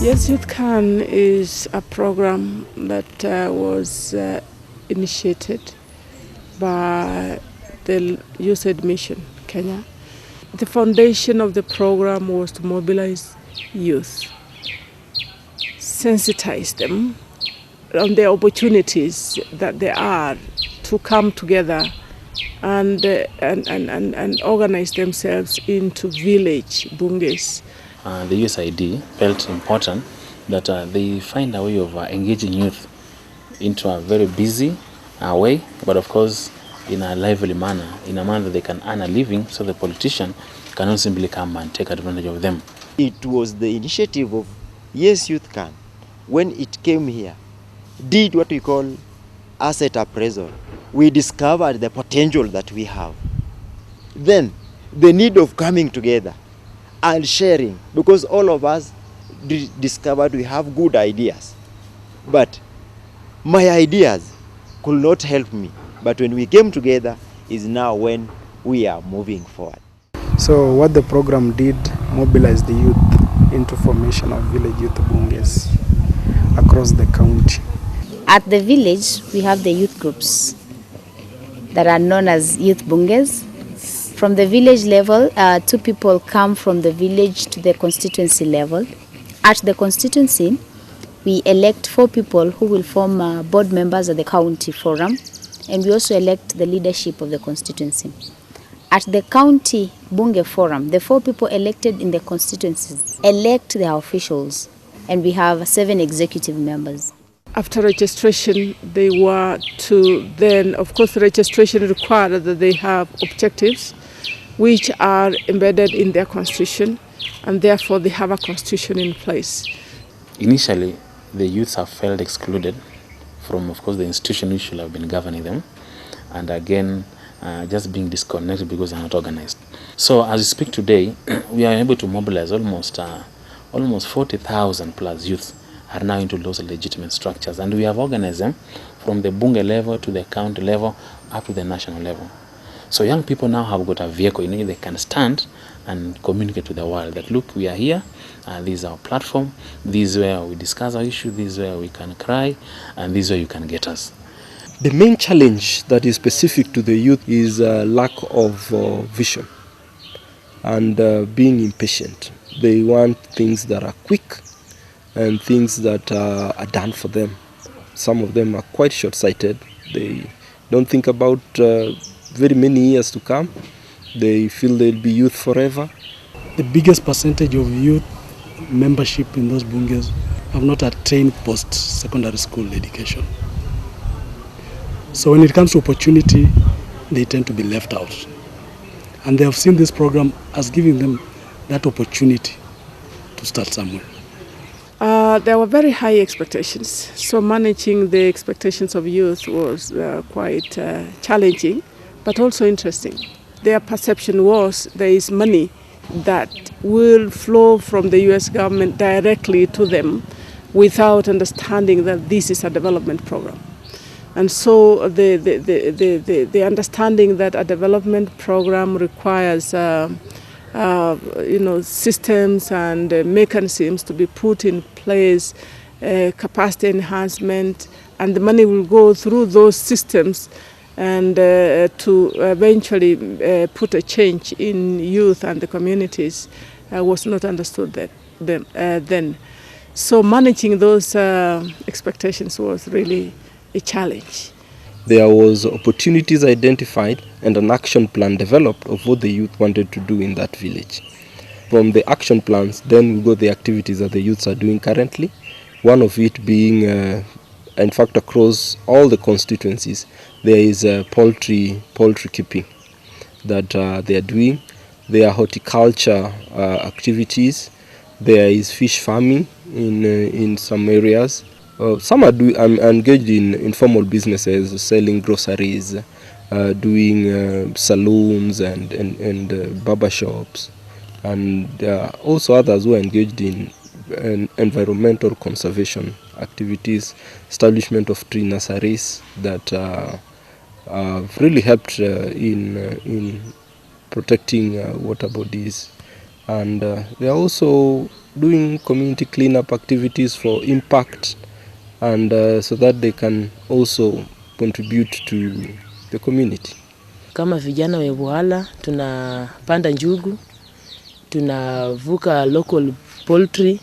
Yes, Youth Can is a program that was initiated by the USAID Mission Kenya. The foundation of the program was to mobilize youth, sensitize them on the opportunities that there are to come together and organize themselves into village bunges. The USAID felt important that they find a way of engaging youth into a very busy way, but of course in a lively manner, in a manner that they can earn a living, so the politician cannot simply come and take advantage of them. It was the initiative of Yes Youth Can, when it came here, did what we call asset appraisal. We discovered the potential that we have. Then the need of coming together and sharing, because all of us discovered we have good ideas, but my ideas could not help me. But when we came together is now when we are moving forward. So what the program did, mobilize the youth into formation of village youth bunges across the county. At the village, we have the youth groups that are known as youth bunges. From the village level, 2 people come from the village to the constituency level. At the constituency, we elect 4 people who will form board members at the county forum, and we also elect the leadership of the constituency. At the county bunge forum, the 4 people elected in the constituencies elect their officials, and we have 7 executive members. After registration, they were to then, of course, registration required that they have objectives which are embedded in their constitution, and therefore they have a constitution in place. Initially, the youths have felt excluded from, of course, the institution which should have been governing them, and again, just being disconnected because they are not organized. So as we speak today, we are able to mobilize almost 40,000 plus youth are now into those legitimate structures, and we have organized them from the bunge level to the county level up to the national level. So young people now have got a vehicle in which they can stand and communicate to the world that, look, we are here, this is our platform, this is where we discuss our issue, this is where we can cry, and this is where you can get us. The main challenge that is specific to the youth is lack of vision and being impatient. They want things that are quick and things that are done for them. Some of them are quite short-sighted. They don't think about very many years to come. They feel they'll be youth forever. The biggest percentage of youth membership in those bunges have not attained post-secondary school education. So when it comes to opportunity, they tend to be left out. And they have seen this program as giving them that opportunity to start somewhere. There were very high expectations, so managing the expectations of youth was quite challenging, but also interesting. Their perception was there is money that will flow from the U.S. government directly to them without understanding that this is a development program. And so the understanding that a development program requires systems and mechanisms to be put in place, capacity enhancement, and the money will go through those systems and to eventually put a change in youth and the communities was not understood then. So managing those expectations was really a challenge. There was opportunities identified and an action plan developed of what the youth wanted to do in that village. From the action plans, then we got the activities that the youths are doing currently. One of it being, in fact, across all the constituencies, there is poultry keeping that they are doing. There are horticulture activities. There is fish farming in some areas. Some are engaged in informal businesses, selling groceries, doing saloons and barber shops. And there are also others who are engaged in environmental conservation activities, establishment of tree nurseries that have really helped in protecting water bodies. And there are also doing community cleanup activities for impact, and so that they can also contribute to the community. Kama vijana wa Buhala tunapanda njugu, tunavuka local poultry,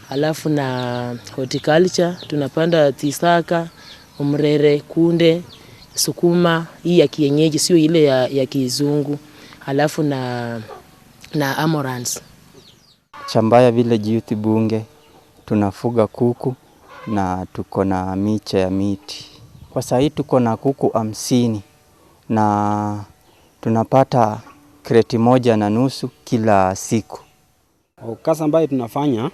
alafu na horticulture, tunapanda tisaka, umrere, kunde, sukuma, hii ya kienyeji, sio ile ya kizungu, alafu na amaranth. Chambaya Village Youth Bunge tunafuga kuku na tuko na miche ya miti. Kwa sasa tuko na kuku 50 na tunapata kreti 1.5 kila siku. Kazi ambayo tunafanya,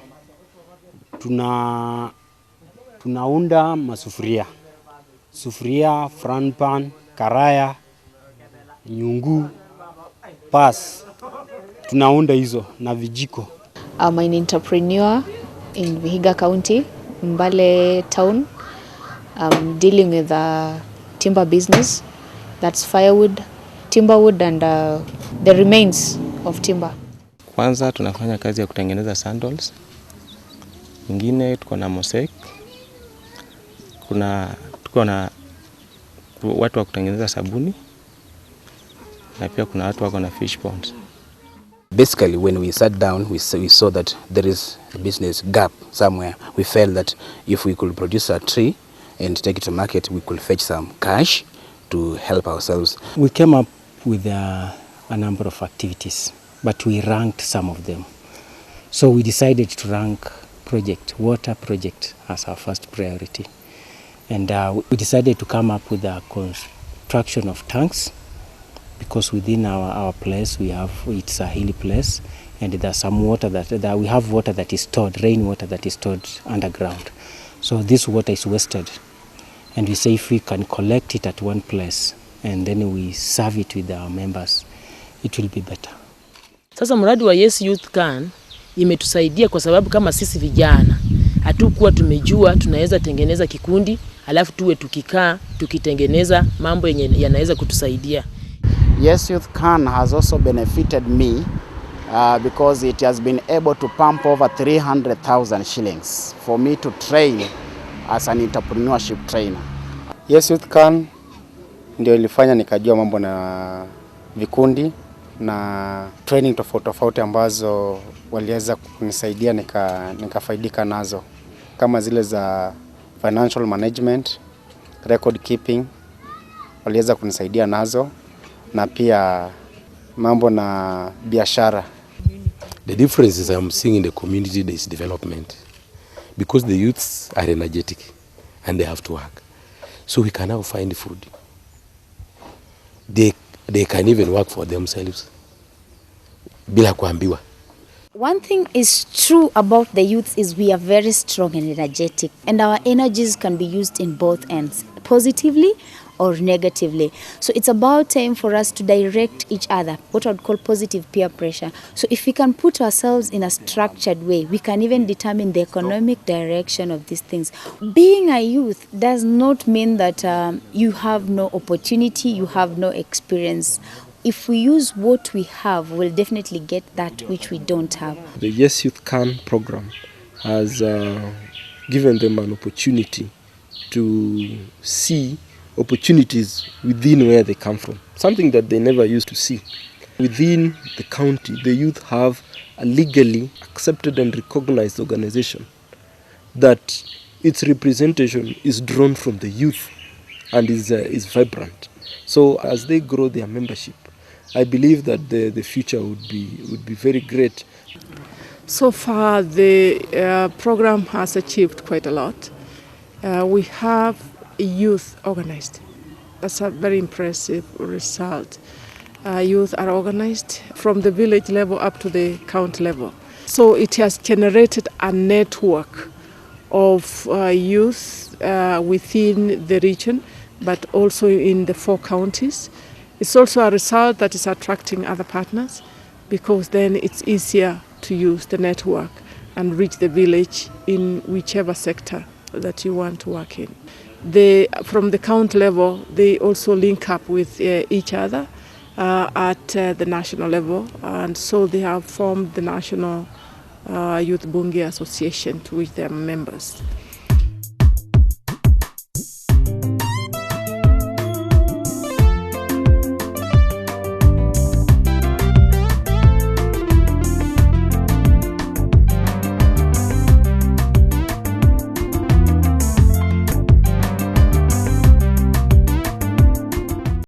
tunaunda masufuria. Sufuria, frying pan, karaya, nyungu, pas. Tunaunda hizo na vijiko. I'm an entrepreneur in Vihiga County, Mbale town. I'm dealing with timber business. That's firewood, timberwood and the remains of timber. Kwanza tunafanya kazi ya kutengeneza sandals. Nyingine tuko na mosaic. Tuko na watu wa kutengeneza sabuni. Na pia kuna watu wako na fish ponds. Basically, when we sat down, we saw that there is a business gap somewhere. We felt that if we could produce a tree and take it to market, we could fetch some cash to help ourselves. We came up with a number of activities, but we ranked some of them. So we decided to rank water project as our first priority. And we decided to come up with a construction of tanks, because within our place it's a hilly place, and there's some water that we have water that is stored, rainwater that is stored underground. So this water is wasted, and we say if we can collect it at one place and then we serve it with our members, it will be better. Sasa mradi wa Yes Youth Can imetusaidia kwa sababu kama sisi vijana hatukuwa tumejua tunaweza tengeneza kikundi, alafu tuwe tukikaa tukitengeneza mambo yenye yanaweza kutusaidia. Yes Youth Can has also benefited me because it has been able to pump over 300,000 shillings for me to train as an entrepreneurship trainer. Yes Youth Can ndio ilifanya nikajua mambo na vikundi na training tofauti ambazo waliweza kunisaidia nikafaidika nazo, kama zile za financial management, record keeping, waliweza kunisaidia nazo, na pia mambo na biashara. The differences I'm seeing in the community is development, because the youths are energetic and they have to work. So we can now find food. They can even work for themselves bila kuambiwa. One thing is true about the youth is we are very strong and energetic, and our energies can be used in both ends, positively or negatively. So it's about time for us to direct each other, what I would call positive peer pressure. So if we can put ourselves in a structured way, we can even determine the economic direction of these things. Being a youth does not mean that you have no opportunity, you have no experience. If we use what we have, we'll definitely get that which we don't have. The Yes Youth Can program has given them an opportunity to see opportunities within where they come from, something that they never used to see. Within the county, the youth have a legally accepted and recognized organization that its representation is drawn from the youth and is vibrant. So as they grow their membership, I believe that the future would be very great. So far, the program has achieved quite a lot. We have youth organized. That's a very impressive result. Youth are organized from the village level up to the county level. So it has generated a network of youth within the region, but also in the 4 counties. It's also a result that is attracting other partners, because then it's easier to use the network and reach the village in whichever sector that you want to work in. From the county level, they also link up with each other at the national level, and so they have formed the national Youth Bunge Association, to which they are members.